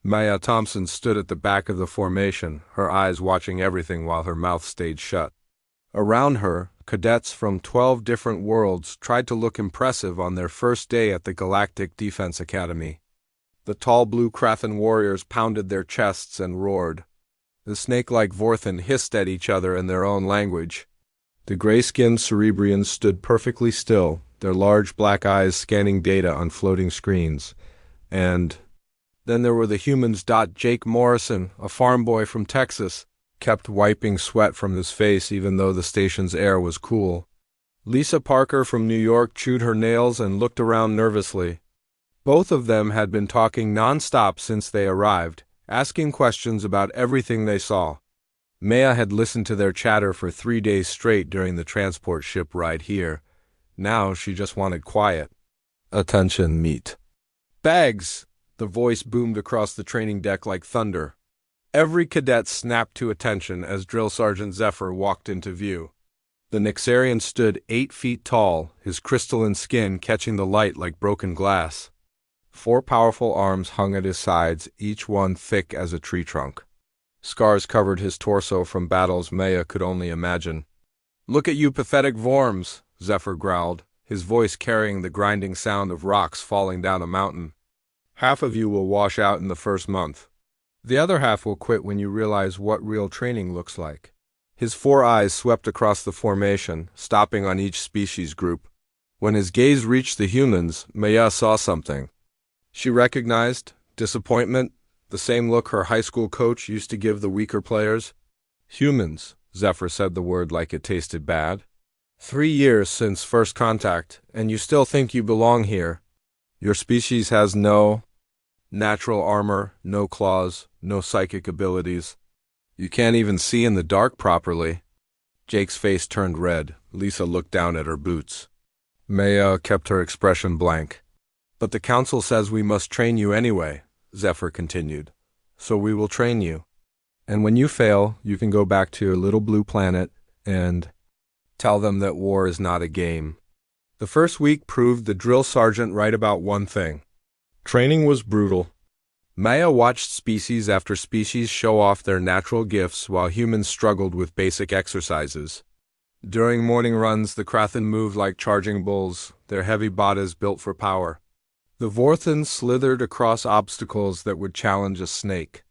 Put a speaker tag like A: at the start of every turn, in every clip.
A: Maya Thompson stood at the back of the formation, her eyes watching everything while her mouth stayed shut. Around her, cadets from 12 different worlds tried to look impressive on their first day at the Galactic Defense Academy. The tall blue Krathan warriors pounded their chests and roared. The snake-like Vorthan hissed at each other in their own language. The gray-skinned Cerebrians stood perfectly still, their large black eyes scanning data on floating screens. And then there were the humans. Jake Morrison, a farm boy from Texas, kept wiping sweat from his face even though the station's air was cool. Lisa Parker from New York chewed her nails and looked around nervously. Both of them had been talking non-stop since they arrived, asking questions about everything they saw. Maya had listened to their chatter for 3 days straight during the transport ship ride here. Now she just wanted quiet. Attention, meet. Bags! The voice boomed across the training deck like thunder. Every cadet snapped to attention as Drill Sergeant Zephyr walked into view. The Nixarian stood 8 feet tall, his crystalline skin catching the light like broken glass. 4 powerful arms hung at his sides, each one thick as a tree trunk. Scars covered his torso from battles Maya could only imagine. "Look at you pathetic Vorms," Zephyr growled, his voice carrying the grinding sound of rocks falling down a mountain. "Half of you will wash out in the first month. The other half will quit when you realize what real training looks like." His 4 eyes swept across the formation, stopping on each species group. When his gaze reached the humans, Maya saw something. She recognized disappointment, the same look her high school coach used to give the weaker players. "Humans," Zephyr said the word like it tasted bad. 3 years since first contact, and you still think you belong here. Your species has no natural armor, no claws, no psychic abilities. You can't even see in the dark properly." Jake's face turned red. Lisa looked down at her boots. Maya kept her expression blank. "But the council says we must train you anyway," Zephyr continued. "So we will train you. And when you fail, you can go back to your little blue planet and tell them that war is not a game." The first week proved the drill sergeant right about one thing. Training was brutal. Maya watched species after species show off their natural gifts while humans struggled with basic exercises. During morning runs, the Krathan moved like charging bulls, their heavy bodies built for power. The Vorthans slithered across obstacles that would challenge a snake.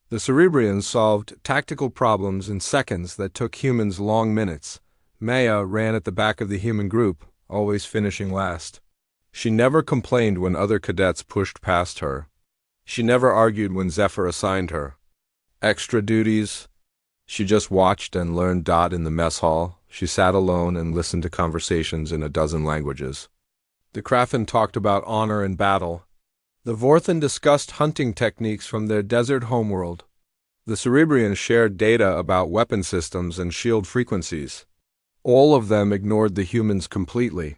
A: The Cerebrians solved tactical problems in seconds that took humans long minutes. Maya ran at the back of the human group, always finishing last. She never complained when other cadets pushed past her. She never argued when Zephyr assigned her extra duties. She just watched and learned. In the mess hall, she sat alone and listened to conversations in a dozen languages. The Krathan talked about honor in battle. The Vorthan discussed hunting techniques from their desert homeworld. The Cerebrians shared data about weapon systems and shield frequencies. All of them ignored the humans completely.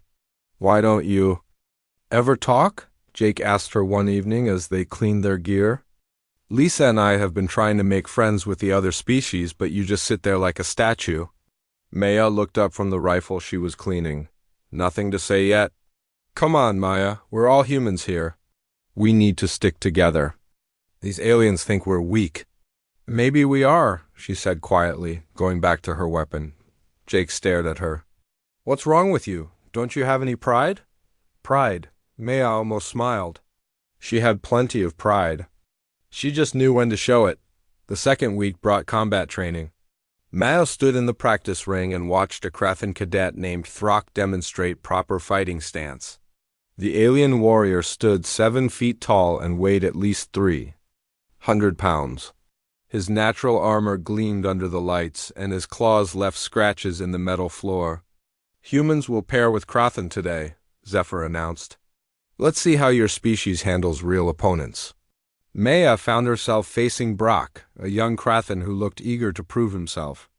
A: "Why don't you ever talk?" Jake asked her one evening as they cleaned their gear. "Lisa and I have been trying to make friends with the other species, but you just sit there like a statue." Maya looked up from the rifle she was cleaning. "Nothing to say yet." "Come on, Maya, we're all humans here. We need to stick together. These aliens think we're weak." "Maybe we are," she said quietly, going back to her weapon. Jake stared at her. "What's wrong with you? Don't you have any pride?" Pride. Maya almost smiled. She had plenty of pride. She just knew when to show it. The second week brought combat training. Maya stood in the practice ring and watched a Krathan cadet named Throck demonstrate proper fighting stance. The alien warrior stood 7 feet tall and weighed at least 300 pounds. His natural armor gleamed under the lights, and his claws left scratches in the metal floor. "Humans will pair with Krathan today," Zephyr announced. "Let's see how your species handles real opponents." Maya found herself facing Brock, a young Krathan who looked eager to prove himself.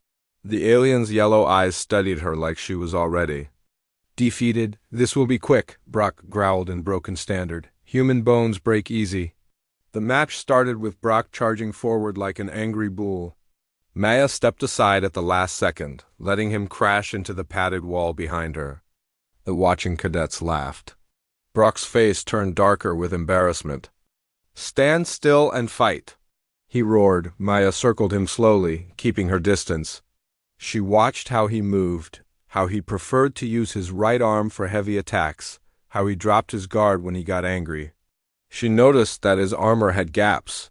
A: The alien's yellow eyes studied her like she was already defeated. "This will be quick," Brock growled in broken standard. "Human bones break easy." The match started with Brock charging forward like an angry bull. Maya stepped aside at the last second, letting him crash into the padded wall behind her. The watching cadets laughed. Brock's face turned darker with embarrassment. Stand still and fight, he roared. Maya circled him slowly, keeping her distance. She watched how he moved, how he preferred to use his right arm for heavy attacks, how he dropped his guard when he got angry. She noticed that his armor had gaps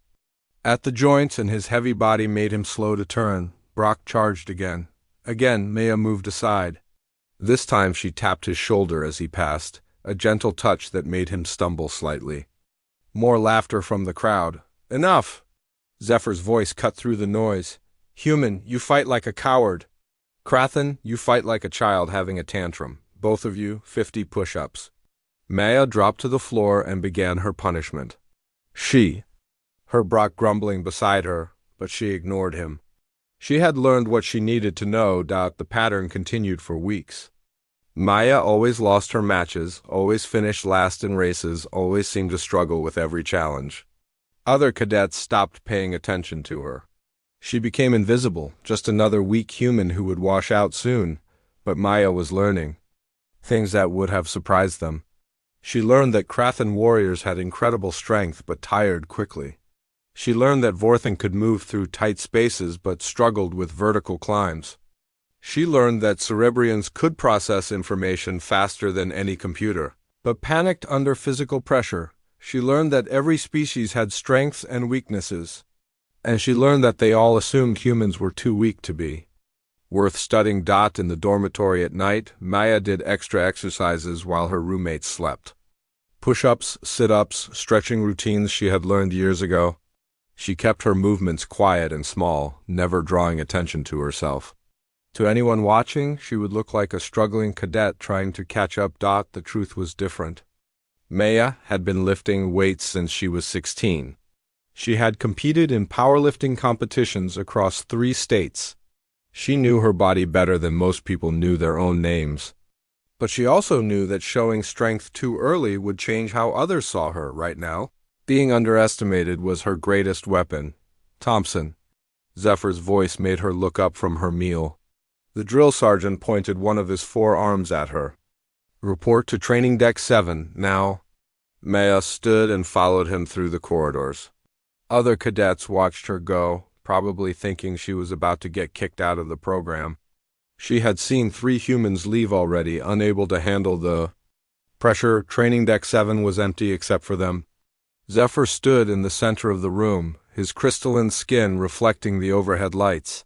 A: at the joints and his heavy body made him slow to turn. Brock charged again. Again, Maya moved aside. This time she tapped his shoulder as he passed, a gentle touch that made him stumble slightly. More laughter from the crowd. Enough! Zephyr's voice cut through the noise. Human, you fight like a coward. Krathen, you fight like a child having a tantrum. Both of you, 50 push-ups. Maya dropped to the floor and began her punishment. She heard Brock grumbling beside her, but she ignored him. She had learned what she needed to know. The pattern continued for weeks. Maya always lost her matches, always finished last in races, always seemed to struggle with every challenge. Other cadets stopped paying attention to her. She became invisible, just another weak human who would wash out soon, but Maya was learning things that would have surprised them. She learned that Krathen warriors had incredible strength but tired quickly. She learned that Vorthen could move through tight spaces but struggled with vertical climbs. She learned that Cerebrians could process information faster than any computer, but panicked under physical pressure. She learned that every species had strengths and weaknesses, and she learned that they all assumed humans were too weak to be worth studying. In the dormitory at night, Maya did extra exercises while her roommates slept. Push-ups, sit-ups, stretching routines she had learned years ago. She kept her movements quiet and small, never drawing attention to herself. To anyone watching, she would look like a struggling cadet trying to catch up. The truth was different. Maya had been lifting weights since she was 16. She had competed in powerlifting competitions across 3 states. She knew her body better than most people knew their own names. But she also knew that showing strength too early would change how others saw her. Right now, being underestimated was her greatest weapon. Thompson. Zephyr's voice made her look up from her meal. The drill sergeant pointed one of his 4 arms at her. Report to Training Deck 7, now. Maya stood and followed him through the corridors. Other cadets watched her go, probably thinking she was about to get kicked out of the program. She had seen 3 humans leave already, unable to handle the pressure. Training Deck 7 was empty except for them. Zephyr stood in the center of the room, his crystalline skin reflecting the overhead lights.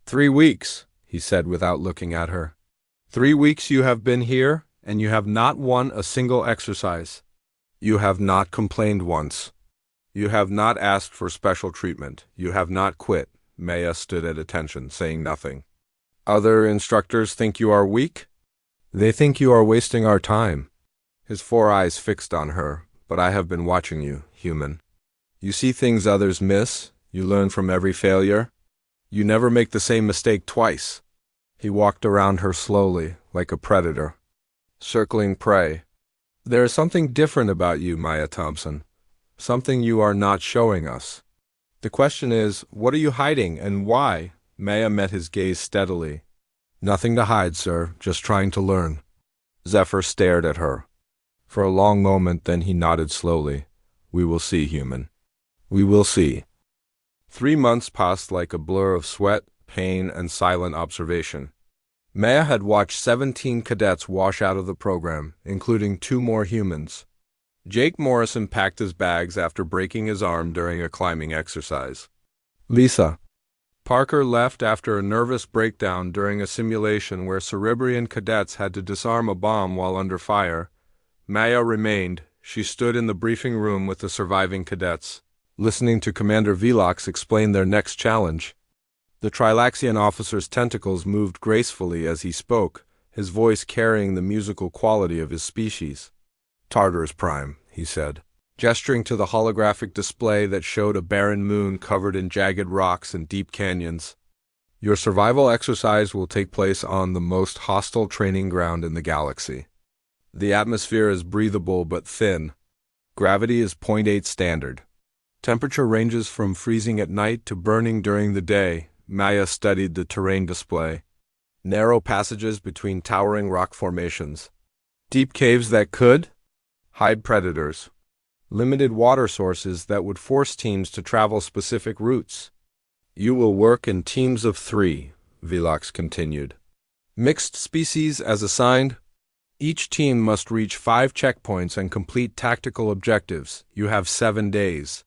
A: 3 weeks, he said without looking at her. 3 weeks you have been here, and you have not won a single exercise. You have not complained once. You have not asked for special treatment. You have not quit. Maya stood at attention, saying nothing. Other instructors think you are weak? They think you are wasting our time. His 4 eyes fixed on her. But I have been watching you, human. You see things others miss. You learn from every failure. You never make the same mistake twice. He walked around her slowly, like a predator, circling prey. There is something different about you, Maya Thompson. Something you are not showing us. The question is, what are you hiding and why? Maya met his gaze steadily. Nothing to hide, sir, just trying to learn. Zephyr stared at her. For a long moment, then he nodded slowly. We will see, human. We will see. 3 months passed like a blur of sweat, pain, and silent observation. Maya had watched 17 cadets wash out of the program, including 2 more humans. Jake Morrison packed his bags after breaking his arm during a climbing exercise. Lisa. Parker left after a nervous breakdown during a simulation where Cerebrian cadets had to disarm a bomb while under fire. Maya remained. She stood in the briefing room with the surviving cadets, listening to Commander Velox explain their next challenge. The Trilaxian officer's tentacles moved gracefully as he spoke, his voice carrying the musical quality of his species. Tartarus Prime, he said, gesturing to the holographic display that showed a barren moon covered in jagged rocks and deep canyons. Your survival exercise will take place on the most hostile training ground in the galaxy. The atmosphere is breathable but thin. Gravity is 0.8 standard. Temperature ranges from freezing at night to burning during the day. Maya studied the terrain display. Narrow passages between towering rock formations. Deep caves that could hide predators. limited water sources that would force teams to travel specific routes. You will work in teams of 3, Velox continued. Mixed species as assigned. Each team must reach 5 checkpoints and complete tactical objectives. You have 7 days.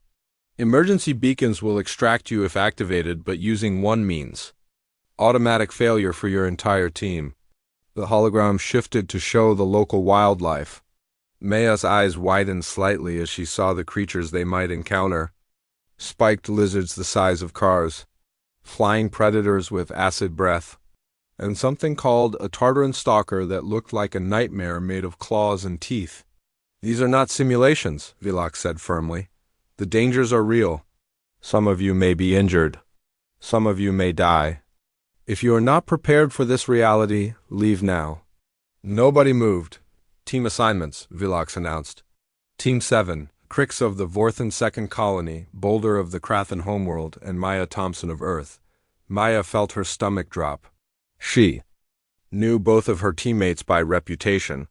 A: Emergency beacons will extract you if activated, but using one means. Automatic failure for your entire team. The hologram shifted to show the local wildlife. Maya's eyes widened slightly as she saw the creatures they might encounter. Spiked lizards the size of cars, flying predators with acid breath, and something called a Tartaran stalker that looked like a nightmare made of claws and teeth. These are not simulations, Velox said firmly. The dangers are real. Some of you may be injured. Some of you may die. If you are not prepared for this reality, leave now. Nobody moved. Team assignments, Velox announced. Team 7, Crix of the Vorthan Second Colony, Boulder of the Krathen Homeworld, and Maya Thompson of Earth. Maya felt her stomach drop. She knew both of her teammates by reputation.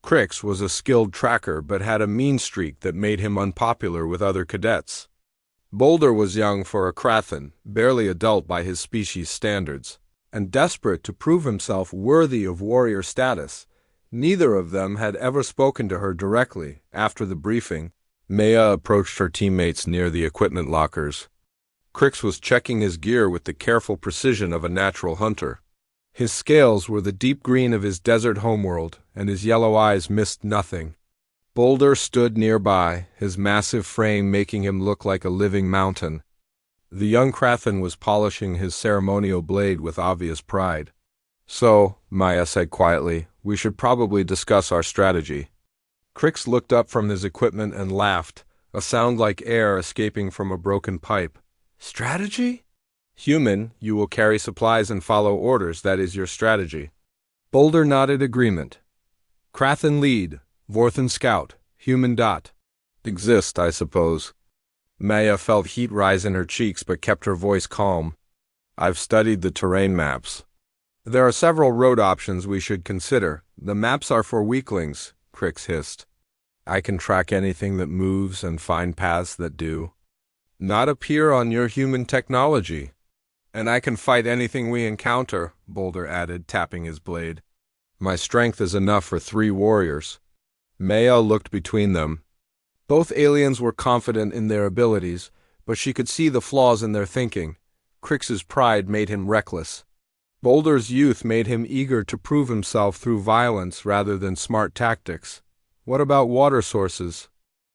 A: Crix was a skilled tracker but had a mean streak that made him unpopular with other cadets. Boulder was young for a Krathen, barely adult by his species standards, and desperate to prove himself worthy of warrior status. Neither of them had ever spoken to her directly. After the briefing, Maya approached her teammates near the equipment lockers. Crix was checking his gear with the careful precision of a natural hunter. His scales were the deep green of his desert homeworld, and his yellow eyes missed nothing. Boulder stood nearby, his massive frame making him look like a living mountain. The young Krathen was polishing his ceremonial blade with obvious pride. So, Maya said quietly, we should probably discuss our strategy. Crix looked up from his equipment and laughed, a sound like air escaping from a broken pipe. Strategy? Human, you will carry supplies and follow orders, that is your strategy. Boulder nodded agreement. Krathen lead, Vorthan scout, human dot. Exist, I suppose. Maya felt heat rise in her cheeks but kept her voice calm. I've studied the terrain maps. There are several road options we should consider. The maps are for weaklings, Crix hissed. I can track anything that moves and find paths that do. Not appear on your human technology. And I can fight anything we encounter, Boulder added, tapping his blade. My strength is enough for 3 warriors. Maya looked between them. Both aliens were confident in their abilities, but she could see the flaws in their thinking. Crix's pride made him reckless. Boulder's youth made him eager to prove himself through violence rather than smart tactics. What about water sources?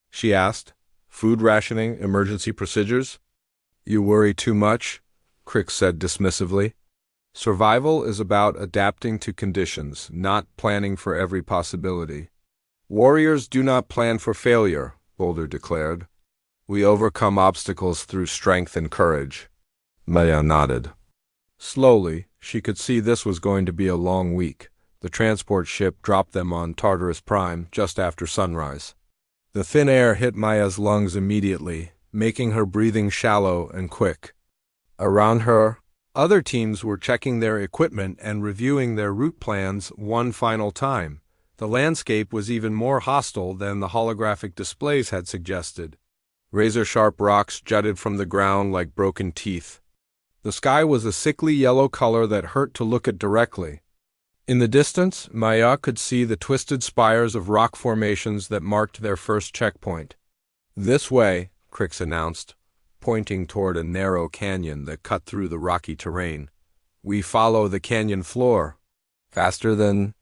A: She asked. Food rationing, emergency procedures? You worry too much? Crix said dismissively. Survival is about adapting to conditions, not planning for every possibility. Warriors do not plan for failure, Boulder declared. We overcome obstacles through strength and courage. Maya nodded. Slowly, she could see this was going to be a long week. The transport ship dropped them on Tartarus Prime just after sunrise. The thin air hit Maya's lungs immediately, making her breathing shallow and quick. Around her, other teams were checking their equipment and reviewing their route plans one final time. The landscape was even more hostile than the holographic displays had suggested. Razor-sharp rocks jutted from the ground like broken teeth. The sky was a sickly yellow color that hurt to look at directly. In the distance, Maya could see the twisted spires of rock formations that marked their first checkpoint. This way, Crix announced, pointing toward a narrow canyon that cut through the rocky terrain. We follow the canyon floor. Faster than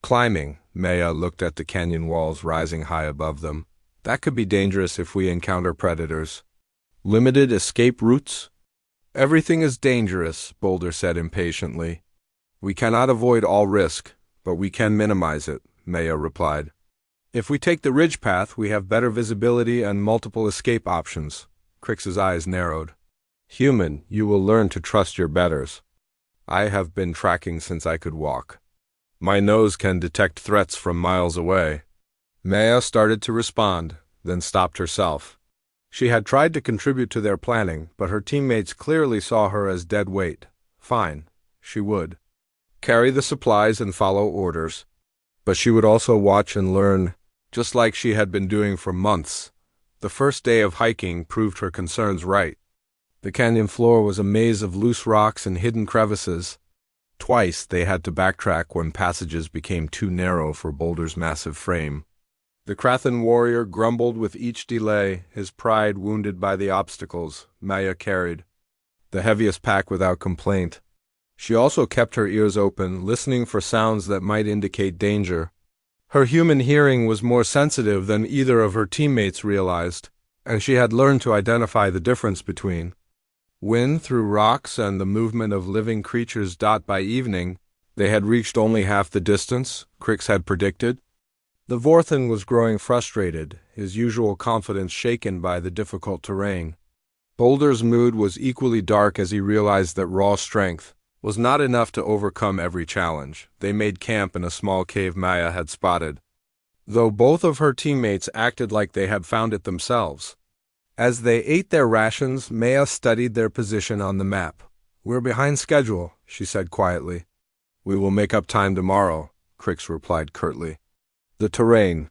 A: climbing. Maya looked at the canyon walls rising high above them. That could be dangerous if we encounter predators. Limited escape routes? Everything is dangerous, Boulder said impatiently. We cannot avoid all risk, but we can minimize it, Maya replied. If we take the ridge path, we have better visibility and multiple escape options. Crix's eyes narrowed. Human, you will learn to trust your betters. I have been tracking since I could walk. My nose can detect threats from miles away. Maya started to respond, then stopped herself. She had tried to contribute to their planning, but her teammates clearly saw her as dead weight. Fine, she would. Carry the supplies and follow orders. But she would also watch and learn. just like she had been doing for months. The first day of hiking proved her concerns right. The canyon floor was a maze of loose rocks and hidden crevices. Twice they had to backtrack when passages became too narrow for Boulder's massive frame. The Krathan warrior grumbled with each delay, his pride wounded by the obstacles Maya carried, the heaviest pack without complaint. She also kept her ears open, listening for sounds that might indicate danger. Her human hearing was more sensitive than either of her teammates realized, and she had learned to identify the difference between wind through rocks and the movement of living creatures. By evening, they had reached only half the distance Crix had predicted. The Vorthan was growing frustrated, his usual confidence shaken by the difficult terrain. Boulder's mood was equally dark as he realized that raw strength was not enough to overcome every challenge. They made camp in a small cave Maya had spotted, though both of her teammates acted like they had found it themselves. As they ate their rations, Maya studied their position on the map. "We're behind schedule," she said quietly. "We will make up time tomorrow," Crix replied curtly. "The terrain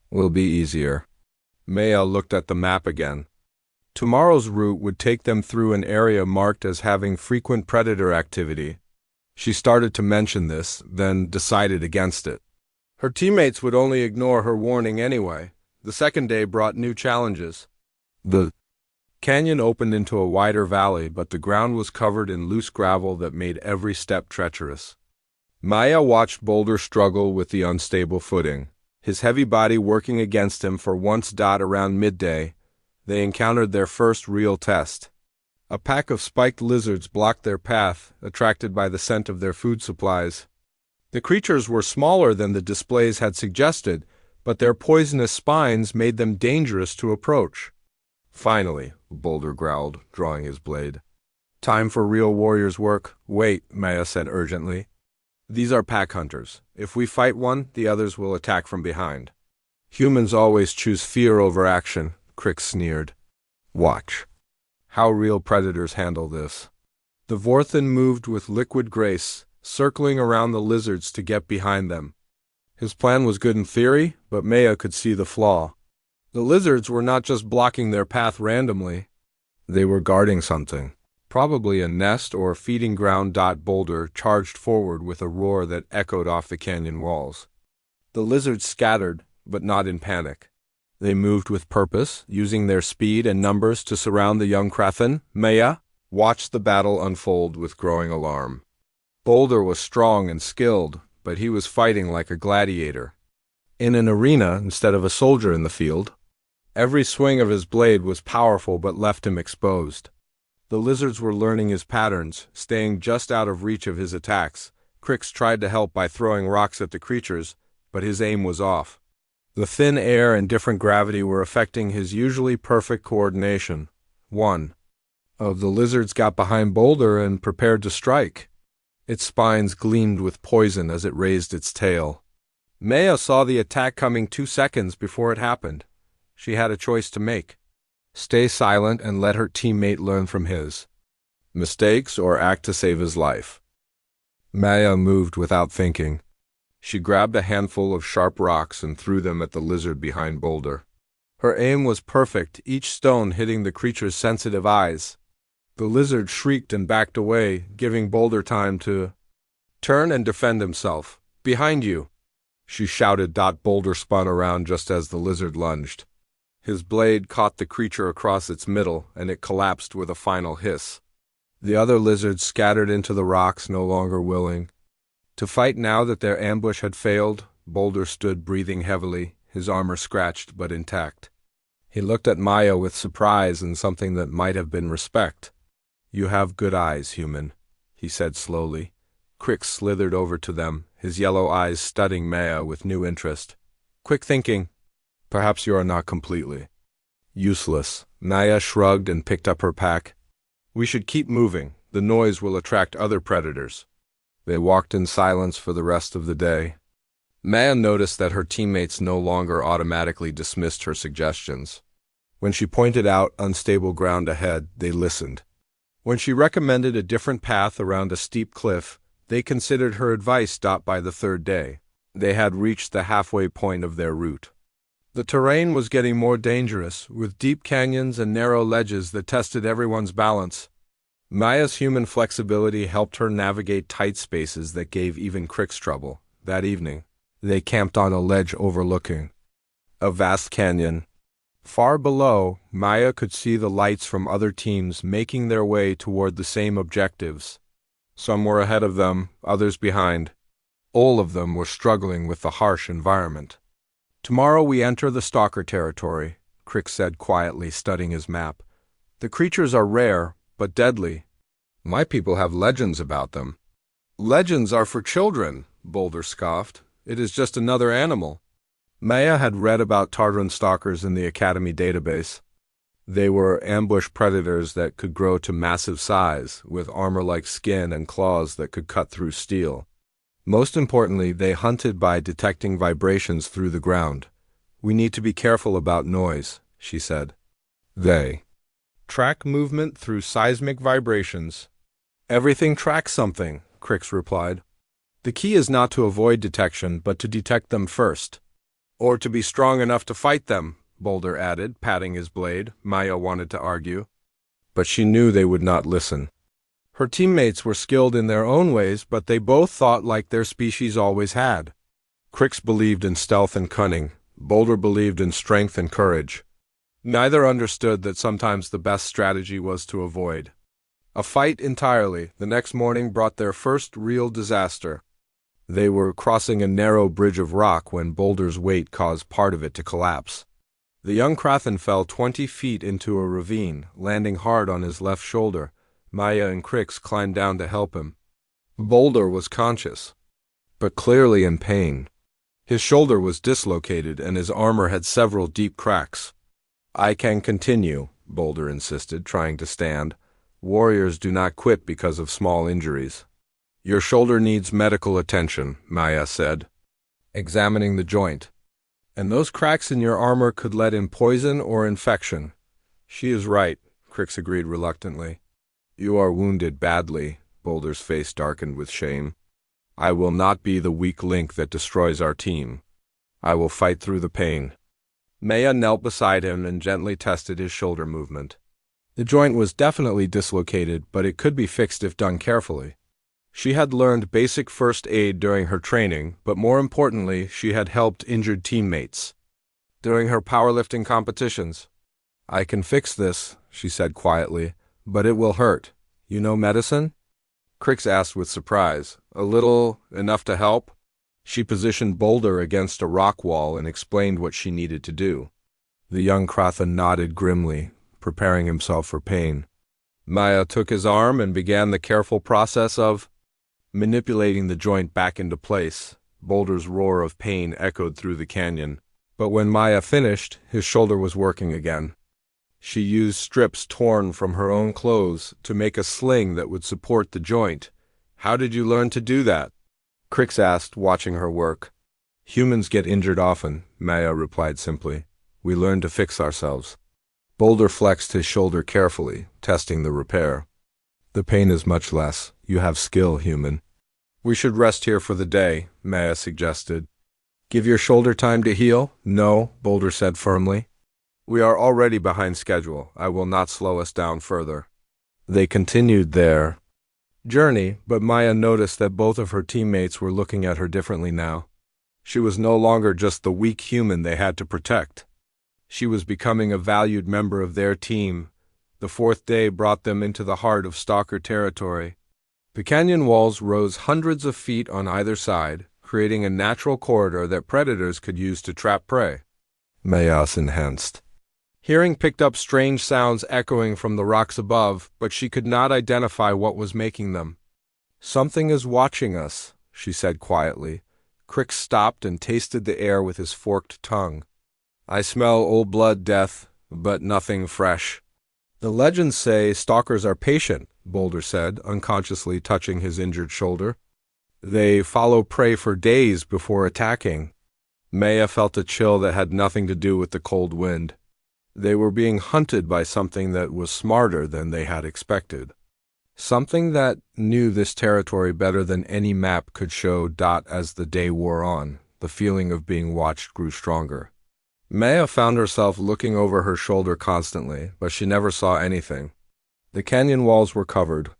A: will be easier." Maya looked at the map again. Tomorrow's route would take them through an area marked as having frequent predator activity. She started to mention this, then decided against it. Her teammates would only ignore her warning anyway. The second day brought new challenges. The canyon opened into a wider valley, but the ground was covered in loose gravel that made every step treacherous. Maya watched Boulder struggle with the unstable footing, his heavy body working against him for once. Around midday, they encountered their first real test. A pack of spiked lizards blocked their path, attracted by the scent of their food supplies. The creatures were smaller than the displays had suggested, but their poisonous spines made them dangerous to approach. "Finally," Boulder growled, drawing his blade. "Time for real warrior's work." "Wait," Maya said urgently. "These are pack hunters. If we fight one, the others will attack from behind." "Humans always choose fear over action," Crix sneered. "Watch how real predators handle this." The Vorthan moved with liquid grace, circling around the lizards to get behind them. His plan was good in theory, but Maya could see the flaw. The lizards were not just blocking their path randomly. They were guarding something, probably a nest or feeding ground. Boulder charged forward with a roar that echoed off the canyon walls. The lizards scattered, but not in panic. They moved with purpose, using their speed and numbers to surround the young Krathan. Maya watched the battle unfold with growing alarm. Boulder was strong and skilled, but he was fighting like a gladiator, in an arena instead of a soldier in the field. Every swing of his blade was powerful but left him exposed. The lizards were learning his patterns, staying just out of reach of his attacks. Crix tried to help by throwing rocks at the creatures, but his aim was off. The thin air and different gravity were affecting his usually perfect coordination. One of the lizards got behind Boulder and prepared to strike. Its spines gleamed with poison as it raised its tail. Maya saw the attack coming 2 seconds before it happened. She had a choice to make: stay silent and let her teammate learn from his mistakes, or act to save his life. Maya moved without thinking. She grabbed a handful of sharp rocks and threw them at the lizard behind Boulder. Her aim was perfect, each stone hitting the creature's sensitive eyes. The lizard shrieked and backed away, giving Boulder time to turn and defend himself. "Behind you!" she shouted. Boulder spun around just as the lizard lunged. His blade caught the creature across its middle, and it collapsed with a final hiss. The other lizards scattered into the rocks, no longer willing to fight now that their ambush had failed. Boulder stood breathing heavily, his armor scratched but intact. He looked at Maya with surprise and something that might have been respect. "You have good eyes, human," he said slowly. Crix slithered over to them, his yellow eyes studying Maya with new interest. "Quick thinking. Perhaps you are not completely useless." Maya shrugged and picked up her pack. "We should keep moving. The noise will attract other predators." They walked in silence for the rest of the day. Maya noticed that her teammates no longer automatically dismissed her suggestions. When she pointed out unstable ground ahead, they listened. When she recommended a different path around a steep cliff, they considered her advice. By the third day, they had reached the halfway point of their route. The terrain was getting more dangerous, with deep canyons and narrow ledges that tested everyone's balance. Maya's human flexibility helped her navigate tight spaces that gave even Crix trouble. That evening, they camped on a ledge overlooking a vast canyon. Far below, Maya could see the lights from other teams making their way toward the same objectives. Some were ahead of them, others behind. All of them were struggling with the harsh environment. "Tomorrow we enter the stalker territory," Crix said quietly, studying his map. "The creatures are rare, but deadly. My people have legends about them." "Legends are for children," Boulder scoffed. "It is just another animal." Maya had read about Tartran stalkers in the Academy database. They were ambush predators that could grow to massive size, with armor-like skin and claws that could cut through steel. Most importantly, they hunted by detecting vibrations through the ground. "We need to be careful about noise," she said. "They track movement through seismic vibrations." "Everything tracks something," Crix replied. "The key is not to avoid detection, but to detect them first." "Or to be strong enough to fight them," Boulder added, patting his blade. Maya wanted to argue, but she knew they would not listen. Her teammates were skilled in their own ways, but they both thought like their species always had. Crix believed in stealth and cunning. Boulder believed in strength and courage. Neither understood that sometimes the best strategy was to avoid a fight entirely. The next morning brought their first real disaster. They were crossing a narrow bridge of rock when Boulder's weight caused part of it to collapse. The young Krathen fell 20 feet into a ravine, landing hard on his left shoulder. Maya and Crix climbed down to help him. Boulder was conscious, but clearly in pain. His shoulder was dislocated and his armor had several deep cracks. "I can continue," Boulder insisted, trying to stand. "Warriors do not quit because of small injuries." "Your shoulder needs medical attention," Maya said, examining the joint. "And those cracks in your armor could let in poison or infection." "She is right," Crix agreed reluctantly. "You are wounded badly." Boulder's face darkened with shame. "I will not be the weak link that destroys our team. I will fight through the pain." Maya knelt beside him and gently tested his shoulder movement. The joint was definitely dislocated, but it could be fixed if done carefully. She had learned basic first aid during her training, but more importantly, she had helped injured teammates during her powerlifting competitions. "I can fix this," she said quietly, "but it will hurt. You know medicine?" Crix asked with surprise. "A little, enough to help?" She positioned Boulder against a rock wall and explained what she needed to do. The young Krathen nodded grimly, preparing himself for pain. Maya took his arm and began the careful process of manipulating the joint back into place. Boulder's roar of pain echoed through the canyon. But when Maya finished, his shoulder was working again. She used strips torn from her own clothes to make a sling that would support the joint. "How did you learn to do that?" Crix asked, watching her work. "Humans get injured often," Maya replied simply. "We learn to fix ourselves." Boulder flexed his shoulder carefully, testing the repair. "The pain is much less. You have skill, human." "We should rest here for the day," Maya suggested. "Give your shoulder time to heal?" "No," Boulder said firmly. "We are already behind schedule. I will not slow us down further." They continued their journey, but Maya noticed that both of her teammates were looking at her differently now. She was no longer just the weak human they had to protect. She was becoming a valued member of their team. The fourth day brought them into the heart of stalker territory. The canyon walls rose hundreds of feet on either side, creating a natural corridor that predators could use to trap prey. Maya's enhanced hearing picked up strange sounds echoing from the rocks above, but she could not identify what was making them. "Something is watching us," she said quietly. Crix stopped and tasted the air with his forked tongue. "I smell old blood, death, but nothing fresh." "The legends say stalkers are patient," Boulder said, unconsciously touching his injured shoulder. "They follow prey for days before attacking." Maya felt a chill that had nothing to do with the cold wind. They were being hunted by something that was smarter than they had expected. Something that knew this territory better than any map could show. As the day wore on, the feeling of being watched grew stronger. Maya found herself looking over her shoulder constantly, but she never saw anything. The canyon walls were covered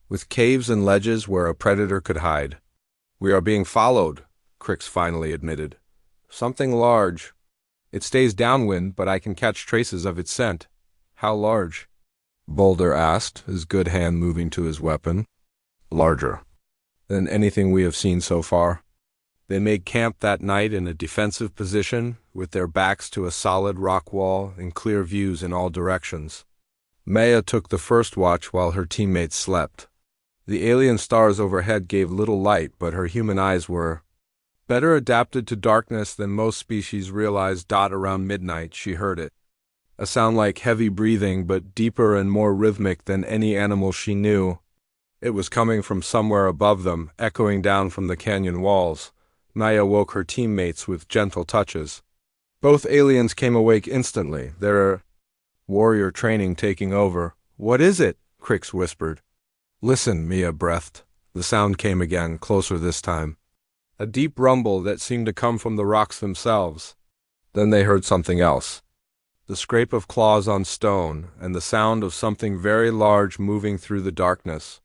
A: with caves and ledges where a predator could hide. "We are being followed," Crix finally admitted. "Something large. It stays downwind, but I can catch traces of its scent." "How large?" Boulder asked, his good hand moving to his weapon. "Larger than anything we have seen so far." They made camp that night in a defensive position, with their backs to a solid rock wall and clear views in all directions. Maya took the first watch while her teammates slept. The alien stars overhead gave little light, but her human eyes were better adapted to darkness than most species realized. Around midnight, she heard it. A sound like heavy breathing, but deeper and more rhythmic than any animal she knew. It was coming from somewhere above them, echoing down from the canyon walls. Maya woke her teammates with gentle touches. Both aliens came awake instantly, their warrior training taking over. "What is it?" Crix whispered. "Listen," Mia breathed. The sound came again, closer this time. A deep rumble that seemed to come from the rocks themselves. Then they heard something else. The scrape of claws on stone, and the sound of something very large moving through the darkness.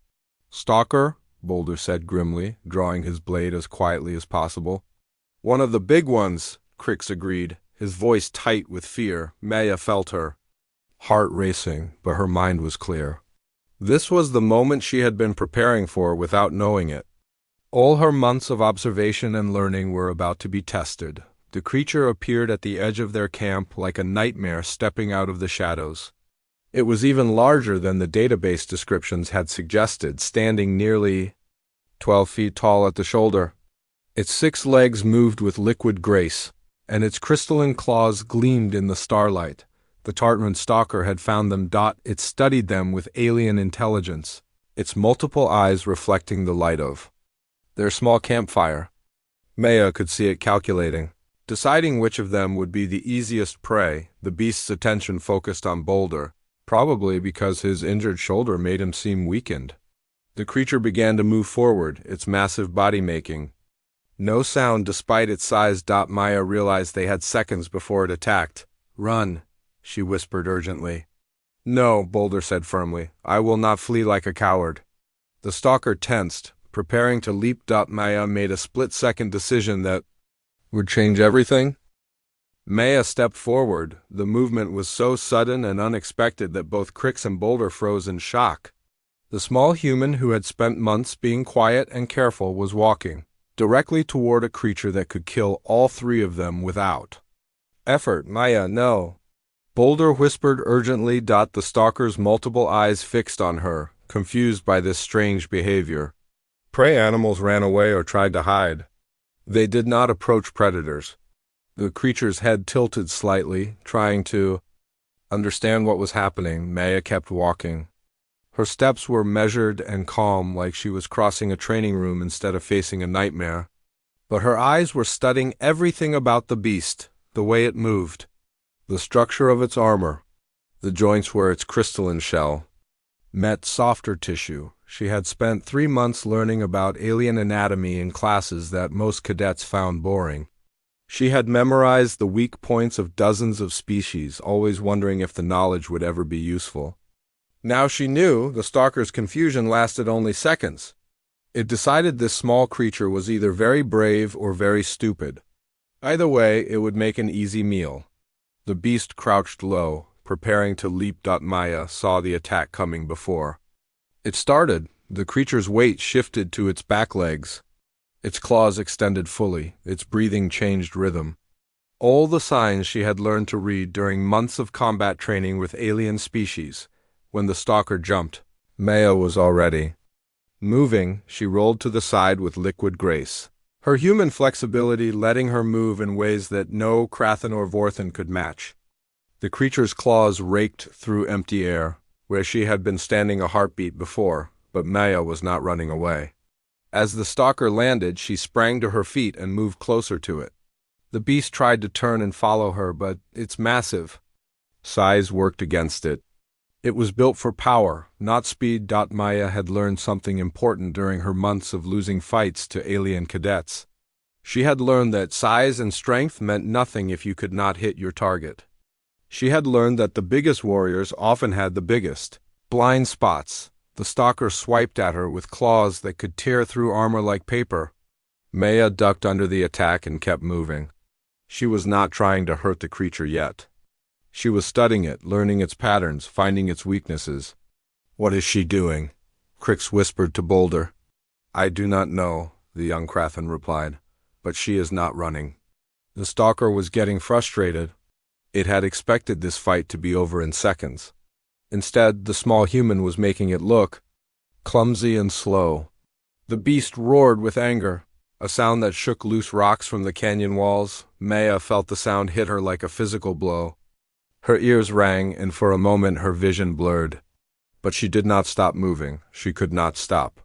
A: "Stalker?" Boulder said grimly, drawing his blade as quietly as possible. "One of the big ones," Crix agreed, his voice tight with fear. Maya felt her heart racing, but her mind was clear. This was the moment she had been preparing for without knowing it. All her months of observation and learning were about to be tested. The creature appeared at the edge of their camp like a nightmare stepping out of the shadows. It was even larger than the database descriptions had suggested, standing nearly 12 feet tall at the shoulder. Its 6 legs moved with liquid grace, and its crystalline claws gleamed in the starlight. The Tartran stalker had found them. It studied them with alien intelligence, its multiple eyes reflecting the light of their small campfire. Maya could see it calculating, deciding which of them would be the easiest prey. The beast's attention focused on Boulder, probably because his injured shoulder made him seem weakened. The creature began to move forward, its massive body making no sound despite its size. Maya realized they had seconds before it attacked. "Run," she whispered urgently. "No," Boulder said firmly. "I will not flee like a coward." The stalker tensed, preparing to leap. Maya made a split-second decision that would change everything. Maya stepped forward. The movement was so sudden and unexpected that both Crix and Boulder froze in shock. The small human who had spent months being quiet and careful was walking directly toward a creature that could kill all 3 of them without effort. "Maya, no," Boulder whispered urgently. The stalker's multiple eyes fixed on her, confused by this strange behavior. Prey animals ran away or tried to hide. They did not approach predators. The creature's head tilted slightly, trying to understand what was happening. Maya kept walking. Her steps were measured and calm, like she was crossing a training room instead of facing a nightmare. But her eyes were studying everything about the beast, the way it moved, the structure of its armor, the joints where its crystalline shell met softer tissue. She had spent 3 months learning about alien anatomy in classes that most cadets found boring. She had memorized the weak points of dozens of species, always wondering if the knowledge would ever be useful. Now she knew. The stalker's confusion lasted only seconds. It decided this small creature was either very brave or very stupid. Either way, it would make an easy meal. The beast crouched low, preparing to leap. Maya saw the attack coming before it started. The creature's weight shifted to its back legs. Its claws extended fully. Its breathing changed rhythm. All the signs she had learned to read during months of combat training with alien species. When the stalker jumped, Maya was already moving. She rolled to the side with liquid grace, her human flexibility letting her move in ways that no Krathen or Vorthen could match. The creature's claws raked through empty air, where she had been standing a heartbeat before, but Maya was not running away. As the stalker landed, she sprang to her feet and moved closer to it. The beast tried to turn and follow her, but its massive size worked against it. It was built for power, not speed. Maya had learned something important during her months of losing fights to alien cadets. She had learned that size and strength meant nothing if you could not hit your target. She had learned that the biggest warriors often had the biggest blind spots. The stalker swiped at her with claws that could tear through armor like paper. Maya ducked under the attack and kept moving. She was not trying to hurt the creature yet. She was studying it, learning its patterns, finding its weaknesses. "What is she doing?" Crix whispered to Boulder. "I do not know," the young Krathen replied, "but she is not running." The stalker was getting frustrated. It had expected this fight to be over in seconds. Instead, the small human was making it look clumsy and slow. The beast roared with anger, a sound that shook loose rocks from the canyon walls. Maya felt the sound hit her like a physical blow. Her ears rang, and for a moment her vision blurred. But she did not stop moving. She could not stop.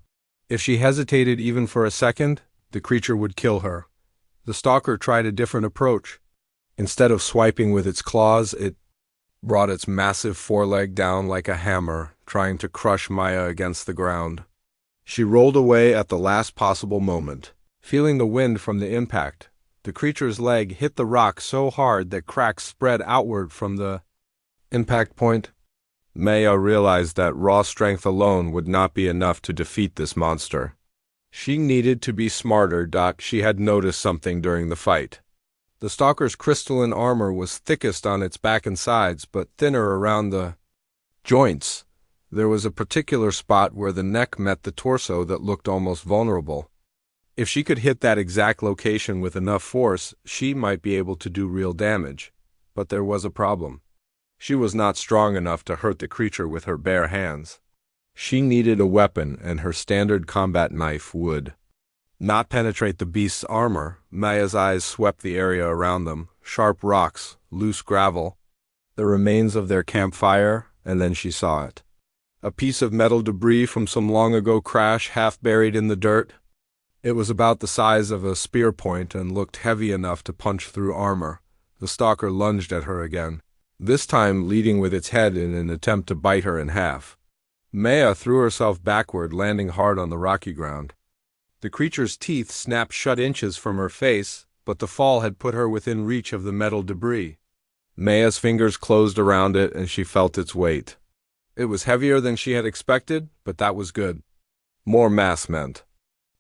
A: If she hesitated even for a second, the creature would kill her. The stalker tried a different approach. Instead of swiping with its claws, it brought its massive foreleg down like a hammer, trying to crush Maya against the ground. She rolled away at the last possible moment. Feeling the wind from the impact, the creature's leg hit the rock so hard that cracks spread outward from the impact point. Maya realized that raw strength alone would not be enough to defeat this monster. She needed to be smarter. She had noticed something during the fight. The stalker's crystalline armor was thickest on its back and sides, but thinner around the joints. There was a particular spot where the neck met the torso that looked almost vulnerable. If she could hit that exact location with enough force, she might be able to do real damage. But there was a problem. She was not strong enough to hurt the creature with her bare hands. She needed a weapon, and her standard combat knife would not penetrate the beast's armor. Maya's eyes swept the area around them, sharp rocks, loose gravel, the remains of their campfire, and then she saw it. A piece of metal debris from some long-ago crash half buried in the dirt. It was about the size of a spear point and looked heavy enough to punch through armor. The stalker lunged at her again, this time leading with its head in an attempt to bite her in half. Maya threw herself backward, landing hard on the rocky ground. The creature's teeth snapped shut inches from her face, but the fall had put her within reach of the metal debris. Maya's fingers closed around it, and she felt its weight. It was heavier than she had expected, but that was good. More mass meant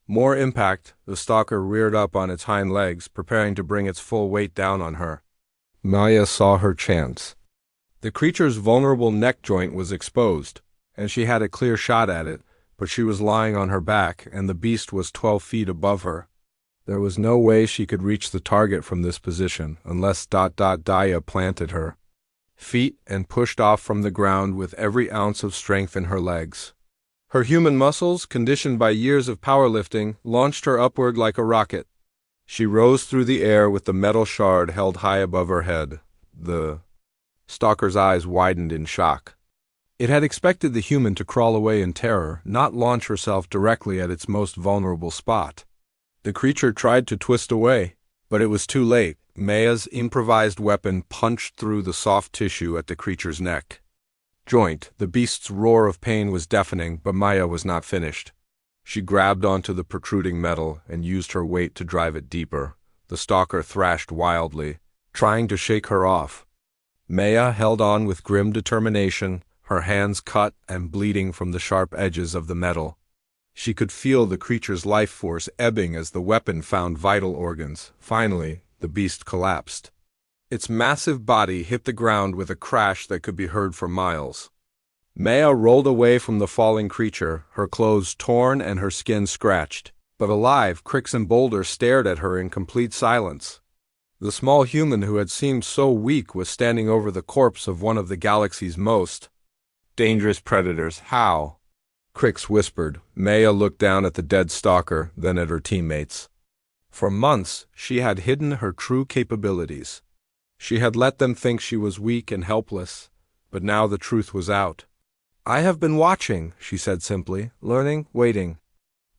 A: more impact. The stalker reared up on its hind legs, preparing to bring its full weight down on her. Maya saw her chance. The creature's vulnerable neck joint was exposed, and she had a clear shot at it, but she was lying on her back, and the beast was 12 feet above her. There was no way she could reach the target from this position, unless Daya planted her feet and pushed off from the ground with every ounce of strength in her legs. Her human muscles, conditioned by years of powerlifting, launched her upward like a rocket. She rose through the air with the metal shard held high above her head. The stalker's eyes widened in shock. It had expected the human to crawl away in terror, not launch herself directly at its most vulnerable spot. The creature tried to twist away, but it was too late. Maya's improvised weapon punched through the soft tissue at the creature's neck joint. The beast's roar of pain was deafening, but Maya was not finished. She grabbed onto the protruding metal and used her weight to drive it deeper. The stalker thrashed wildly, trying to shake her off. Maya held on with grim determination, her hands cut and bleeding from the sharp edges of the metal. She could feel the creature's life force ebbing as the weapon found vital organs. Finally, the beast collapsed. Its massive body hit the ground with a crash that could be heard for miles. Maya rolled away from the falling creature, her clothes torn and her skin scratched. But alive, Crix and Boulder stared at her in complete silence. The small human who had seemed so weak was standing over the corpse of one of the galaxy's most dangerous predators. "How?" Crix whispered. Maya looked down at the dead stalker, then at her teammates. For months, she had hidden her true capabilities. She had let them think she was weak and helpless, but now the truth was out. "I have been watching," she said simply, "learning, waiting."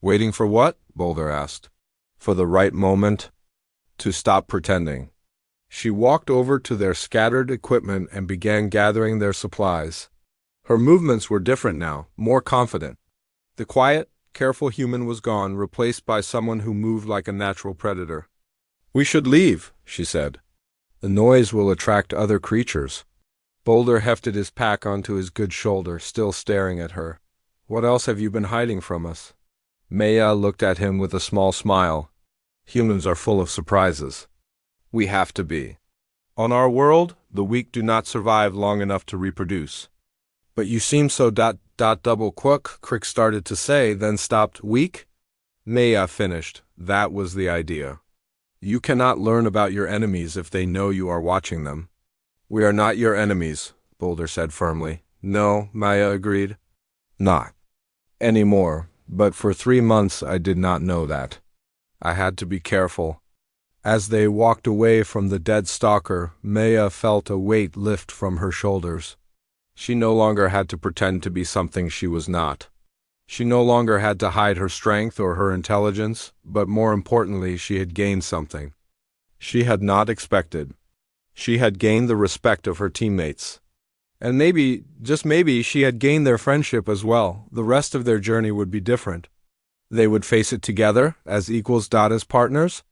A: "Waiting for what?" Boulder asked. "For the right moment to stop pretending." She walked over to their scattered equipment and began gathering their supplies. Her movements were different now, more confident. The quiet, careful human was gone, replaced by someone who moved like a natural predator. We should leave, she said. The noise will attract other creatures. Boulder hefted his pack onto his good shoulder, still staring at her. What else have you been hiding from us? Maya looked at him with a small smile. Humans are full of surprises. We have to be. On our world, the weak do not survive long enough to reproduce. But you seem so double quook, Crick started to say, then stopped. Weak? Maya finished. That was the idea. You cannot learn about your enemies if they know you are watching them. We are not your enemies, Boulder said firmly. No, Maya agreed. Not anymore, but for 3 months I did not know that. I had to be careful. As they walked away from the dead stalker, Maya felt a weight lift from her shoulders. She no longer had to pretend to be something she was not. She no longer had to hide her strength or her intelligence, but more importantly, she had gained something she had not expected. She had gained the respect of her teammates. And maybe, just maybe, she had gained their friendship as well. The rest of their journey would be different. They would face it together, as equals, as partners.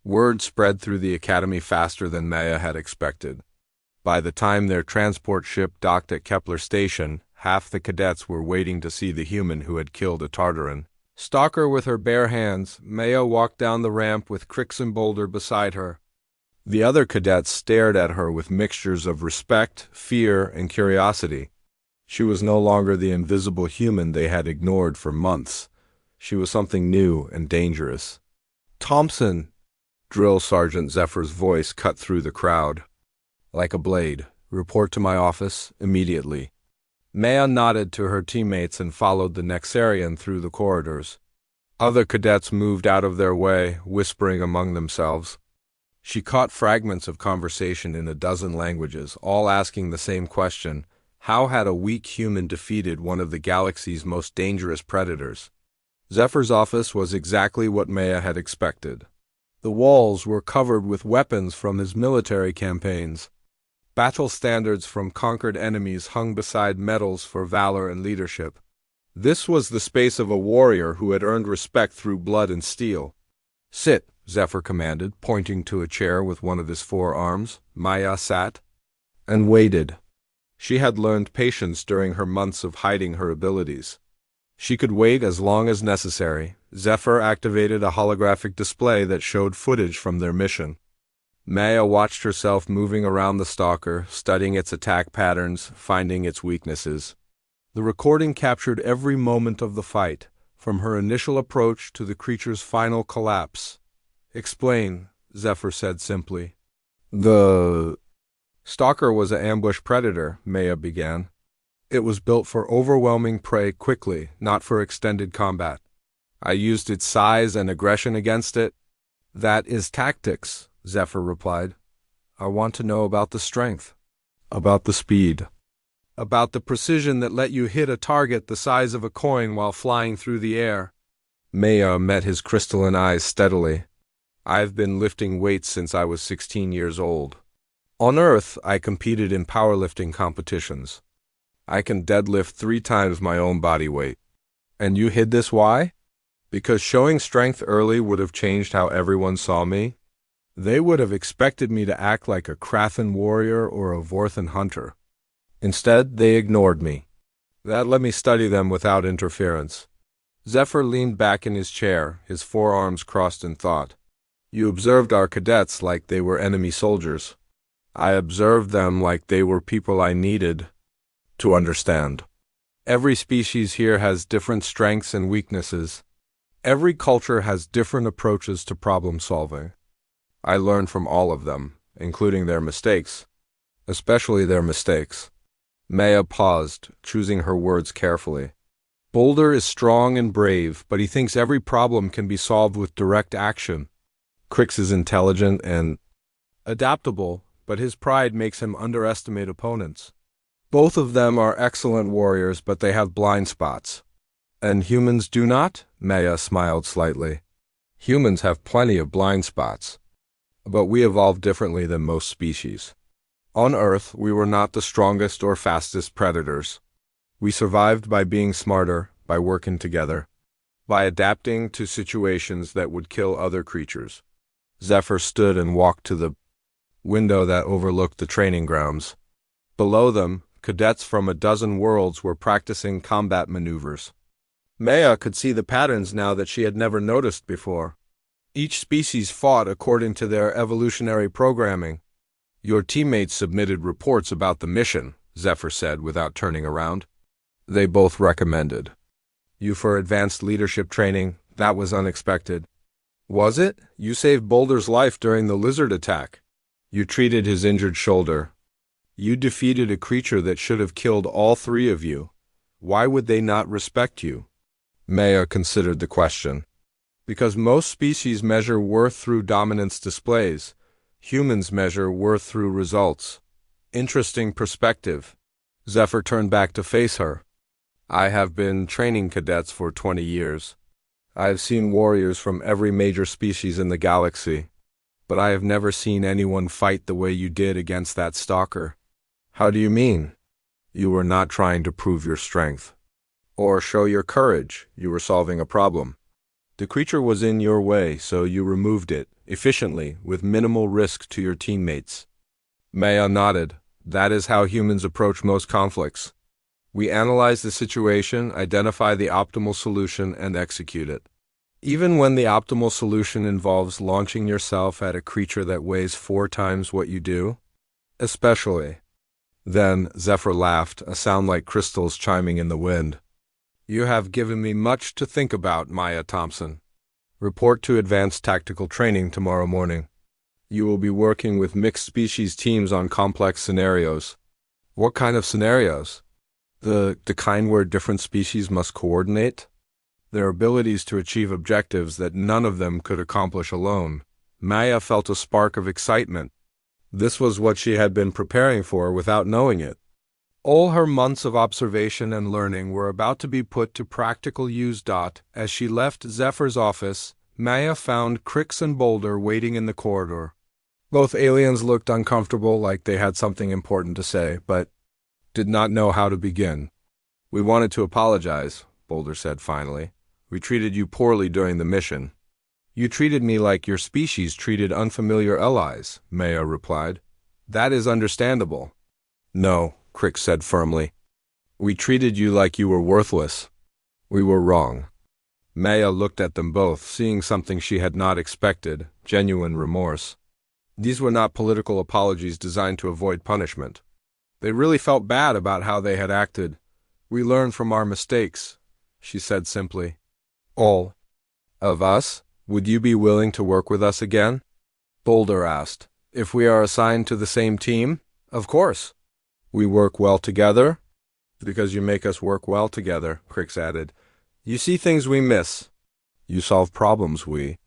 A: Word spread through the academy faster than Maya had expected. By the time their transport ship docked at Kepler Station, half the cadets were waiting to see the human who had killed a Tartaran. Stalker with her bare hands, Maya walked down the ramp with Crix and Boulder beside her. The other cadets stared at her with mixtures of respect, fear, and curiosity. She was no longer the invisible human they had ignored for months. She was something new and dangerous. Thompson! Drill Sergeant Zephyr's voice cut through the crowd. Like a blade. Report to my office immediately. Maya nodded to her teammates and followed the Nexarian through the corridors. Other cadets moved out of their way, whispering among themselves. She caught fragments of conversation in a dozen languages, all asking the same question. How had a weak human defeated one of the galaxy's most dangerous predators? Zephyr's office was exactly what Maya had expected. The walls were covered with weapons from his military campaigns. Battle standards from conquered enemies hung beside medals for valor and leadership. This was the space of a warrior who had earned respect through blood and steel. Sit, Zephyr commanded, pointing to a chair with one of his forearms. Maya sat and waited. She had learned patience during her months of hiding her abilities. She could wait as long as necessary. Zephyr activated a holographic display that showed footage from their mission. Maya watched herself moving around the stalker, studying its attack patterns, finding its weaknesses. The recording captured every moment of the fight, from her initial approach to the creature's final collapse. Explain, Zephyr said simply. The stalker was an ambush predator, Maya began. It was built for overwhelming prey quickly, not for extended combat. I used its size and aggression against it. That is tactics, Zephyr replied. I want to know about the strength, about the speed, about the precision that let you hit a target the size of a coin while flying through the air. Maya met his crystalline eyes steadily. I've been lifting weights since I was 16 years old. On Earth, I competed in powerlifting competitions. I can deadlift 3 times my own body weight. And you hid this why? Because showing strength early would have changed how everyone saw me. They would have expected me to act like a Krathan warrior or a Vorthan hunter. Instead, they ignored me. That let me study them without interference. Zephyr leaned back in his chair, his forearms crossed in thought. You observed our cadets like they were enemy soldiers. I observed them like they were people I needed to understand. Every species here has different strengths and weaknesses. Every culture has different approaches to problem solving. I learned from all of them, including their mistakes. Especially their mistakes. Maya paused, choosing her words carefully. Boulder is strong and brave, but he thinks every problem can be solved with direct action. Crix is intelligent and adaptable, but his pride makes him underestimate opponents. Both of them are excellent warriors, but they have blind spots. And humans do not? Maya smiled slightly. Humans have plenty of blind spots. But we evolved differently than most species. On Earth, we were not the strongest or fastest predators. We survived by being smarter, by working together, by adapting to situations that would kill other creatures. Zephyr stood and walked to the window that overlooked the training grounds. Below them, cadets from a dozen worlds were practicing combat maneuvers. Maya could see the patterns now that she had never noticed before. Each species fought according to their evolutionary programming. Your teammates submitted reports about the mission, Zephyr said without turning around. They both recommended you for advanced leadership training. That was unexpected. Was it? You saved Boulder's life during the lizard attack. You treated his injured shoulder. You defeated a creature that should have killed all three of you. Why would they not respect you? Maya considered the question. Because most species measure worth through dominance displays. Humans measure worth through results. Interesting perspective. Zephyr turned back to face her. I have been training cadets for 20 years. I have seen warriors from every major species in the galaxy, but I have never seen anyone fight the way you did against that stalker. How do you mean? You were not trying to prove your strength or show your courage. You were solving a problem. The creature was in your way, so you removed it, efficiently, with minimal risk to your teammates. Maya nodded. That is how humans approach most conflicts. We analyze the situation, identify the optimal solution, and execute it. Even when the optimal solution involves launching yourself at a creature that weighs 4 times what you do. Especially. Then Zephyr laughed, a sound like crystals chiming in the wind. You have given me much to think about, Maya Thompson. Report to advanced tactical training tomorrow morning. You will be working with mixed species teams on complex scenarios. What kind of scenarios? The kind where different species must coordinate? Their abilities to achieve objectives that none of them could accomplish alone. Maya felt a spark of excitement. This was what she had been preparing for without knowing it. All her months of observation and learning were about to be put to practical use. As she left Zephyr's office, Maya found Crix and Boulder waiting in the corridor. Both aliens looked uncomfortable, like they had something important to say, but did not know how to begin. We wanted to apologize, Boulder said finally. We treated you poorly during the mission. You treated me like your species treated unfamiliar allies, Maya replied. That is understandable. No, Crix said firmly. We treated you like you were worthless. We were wrong. Maya looked at them both, seeing something she had not expected, genuine remorse. These were not political apologies designed to avoid punishment. They really felt bad about how they had acted. We learned from our mistakes, she said simply. All of us? Would you be willing to work with us again? Boulder asked. If we are assigned to the same team? Of course. We work well together? Because you make us work well together, Crix added. You see things we miss. You solve problems we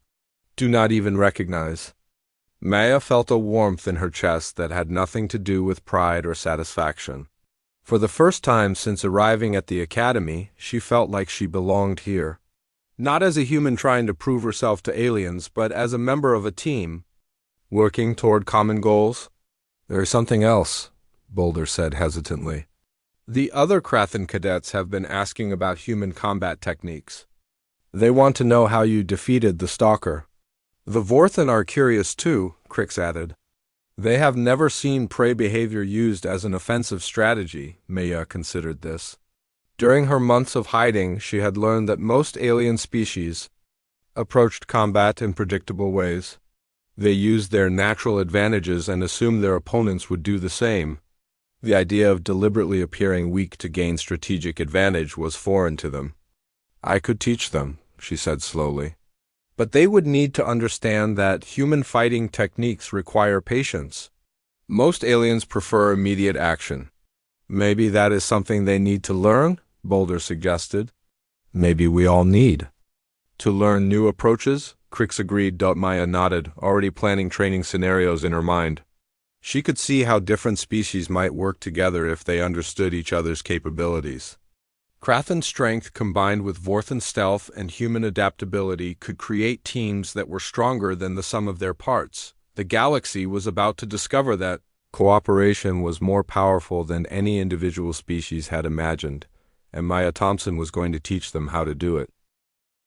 A: do not even recognize. Maya felt a warmth in her chest that had nothing to do with pride or satisfaction. For the first time since arriving at the academy, she felt like she belonged here. Not as a human trying to prove herself to aliens, but as a member of a team, working toward common goals. There is something else, Boulder said hesitantly. The other Krathan cadets have been asking about human combat techniques. They want to know how you defeated the stalker. The Vorthan are curious too, Crix added. They have never seen prey behavior used as an offensive strategy, Maya considered this. During her months of hiding, she had learned that most alien species approached combat in predictable ways. They used their natural advantages and assumed their opponents would do the same. The idea of deliberately appearing weak to gain strategic advantage was foreign to them. I could teach them, she said slowly. But they would need to understand that human fighting techniques require patience. Most aliens prefer immediate action. Maybe that is something they need to learn, Boulder suggested. Maybe we all need to learn new approaches, Crix agreed. Maya nodded, already planning training scenarios in her mind. She could see how different species might work together if they understood each other's capabilities. Krathan strength combined with Vorthan stealth and human adaptability could create teams that were stronger than the sum of their parts. The galaxy was about to discover that cooperation was more powerful than any individual species had imagined, and Maya Thompson was going to teach them how to do it.